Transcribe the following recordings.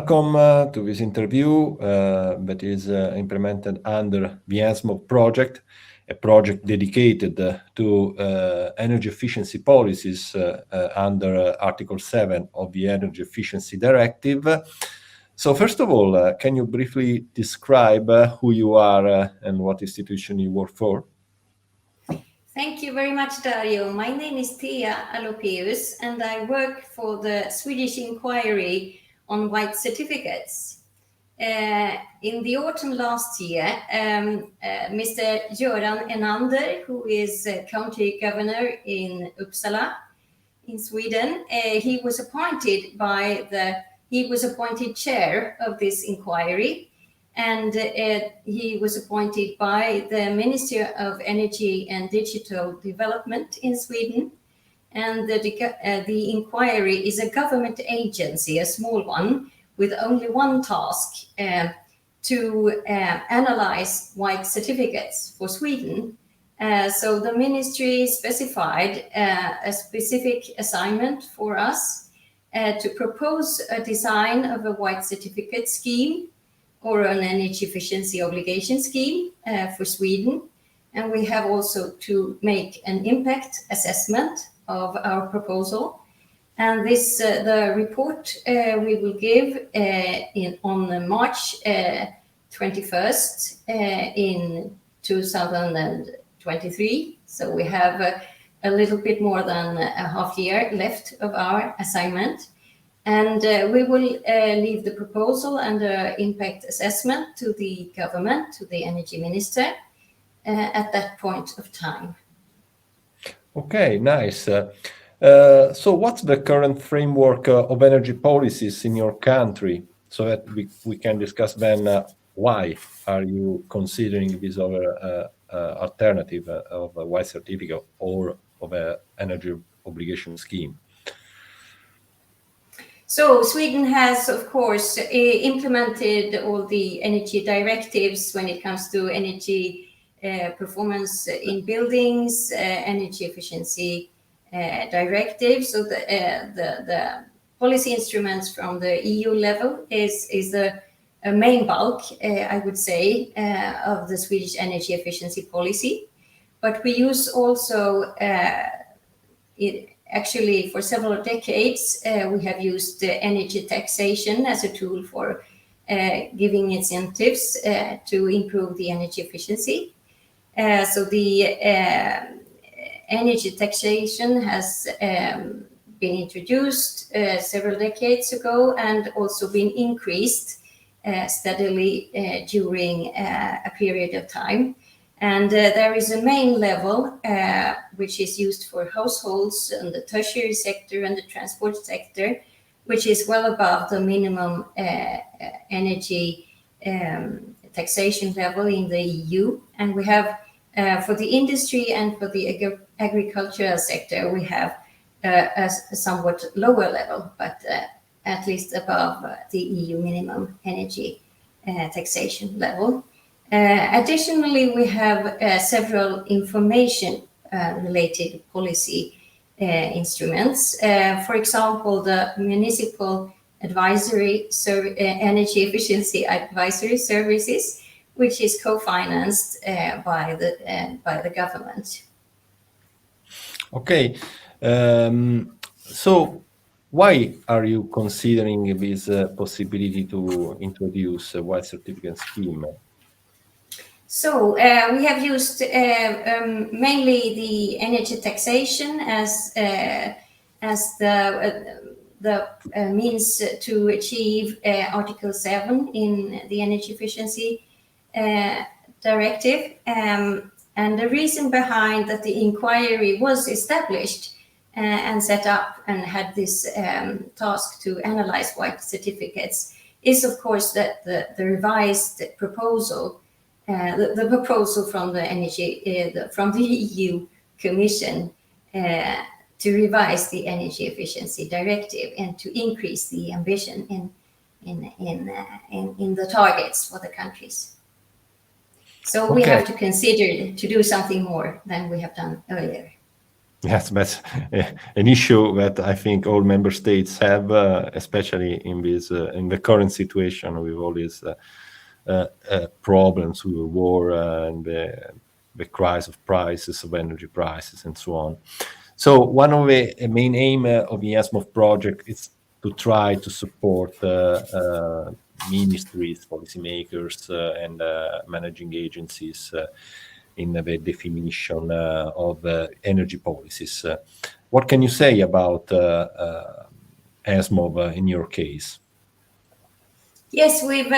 welcome to this interview that is implemented under the ENSMOV project, a project dedicated to energy efficiency policies under Article 7 of the Energy Efficiency Directive. So first of all, can you briefly describe who you are and what institution you work for? Thank you very much, Dario. My name is Alopaeus, and I work for the Swedish inquiry on white certificates. In the autumn last year, Mr. Göran Enander, who is county governor in Uppsala, in Sweden, he was appointed chair of this inquiry. And he was appointed by the Ministry of Energy and Digital Development in Sweden. And the inquiry is a government agency, a small one, with only one task, to analyze white certificates for Sweden. So the ministry specified a specific assignment for us to propose a design of a white certificate scheme or an energy efficiency obligation scheme for Sweden. And we have also to make an impact assessment of our proposal. And this, the report we will give on March 21st in 2023. So we have a little bit more than a half year left of our assignment. And we will leave the proposal and the impact assessment to the government, to the energy minister, at that point of time. Okay, nice. So what's the current framework of energy policies in your country, so that we can discuss then why are you considering this other alternative of a white certificate or of an energy obligation scheme? So Sweden has, of course, implemented all the energy directives when it comes to energy performance in buildings, energy efficiency directives. So the policy instruments from the EU level is the main bulk, I would say, of the Swedish energy efficiency policy. But we use also actually, for several decades, we have used energy taxation as a tool for giving incentives to improve the energy efficiency. So the energy taxation has been introduced several decades ago and also been increased steadily during a period of time. And there is a main level which is used for households and the tertiary sector and the transport sector, which is well above the minimum energy taxation level in the EU. And we have, for the industry and for the agricultural sector, we have a somewhat lower level, but at least above the EU minimum energy taxation level. Additionally, we have several information related policy instruments. For example, the Municipal Advisory Energy Efficiency Advisory Services, which is co-financed by the government. Okay, so why are you considering this possibility to introduce a white certificate scheme? So we have used mainly the energy taxation as the means to achieve Article 7 in the Energy Efficiency Directive. And the reason behind that the inquiry was established and set up and had this task to analyze white certificates is, of course, that the revised proposal, the proposal from the from the EU Commission to revise the Energy Efficiency Directive and to increase the ambition in the targets for the countries. So we have to consider to do something more than we have done earlier. Yes, that's an issue that I think all member states have, especially in the current situation with all these problems with the war and the rise of prices of energy prices and so on. So one of the main aim of the ENSMOV project is to try to support ministries, policymakers, and managing agencies in the definition of energy policies. What can you say about ENSMOV in your case? Yes, we've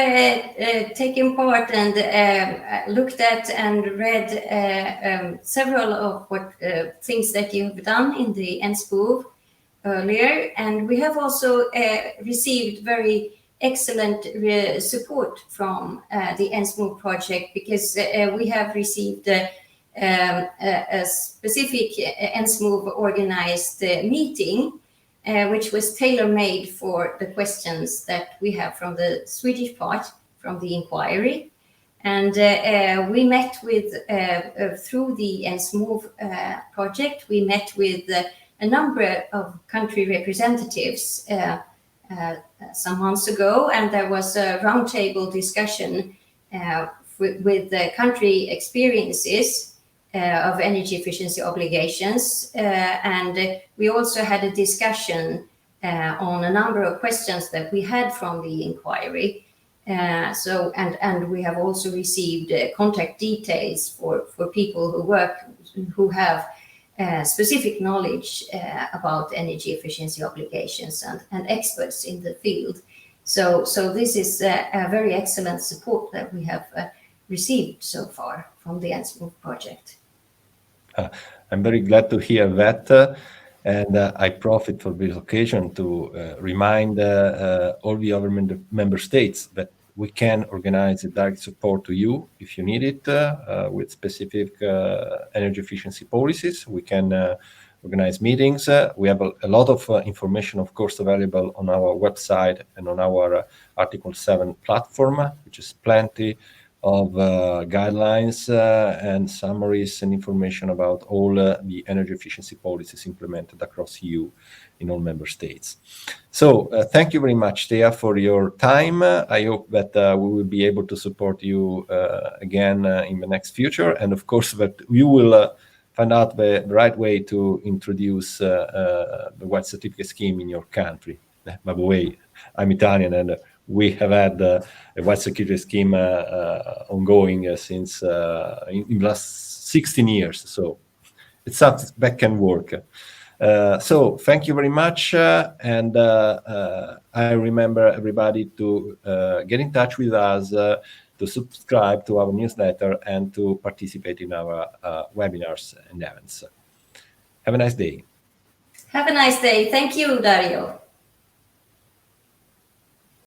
taken part and looked at and read several of what things that you have done in the ENSMOV earlier, and we have also received very excellent support from the ENSMOV project, because we have received a specific ENSMOV organized meeting which was tailor-made for the questions that we have from the Swedish part, from the inquiry. And we met with, through the ENSMOV project, we met with a number of country representatives some months ago, and there was a roundtable discussion with the country experiences of energy efficiency obligations, and we also had a discussion on a number of questions that we had from the inquiry. And we have also received contact details for people who have specific knowledge about energy efficiency obligations and experts in the field. So this is a very excellent support that we have received so far from the ENSMOV project. I'm very glad to hear that, and I profit from this occasion to remind all the other member states that we can organize a direct support to you if you need it with specific energy efficiency policies. We can organize meetings. We have a lot of information, of course, available on our website and on our Article 7 platform, which is plenty of guidelines and summaries and information about all the energy efficiency policies implemented across EU in all member states. So thank you very much, Thea, for your time. I hope that we will be able to support you again in the next future, and of course that you will find out the right way to introduce the white certificate scheme in your country. By the way, I'm Italian, and we have had a white certificate scheme ongoing since in the last 16 years. So it's something that can work. So thank you very much. And I remember everybody to get in touch with us, to subscribe to our newsletter, and to participate in our webinars and events. Have a nice day. Have a nice day. Thank you, Dario.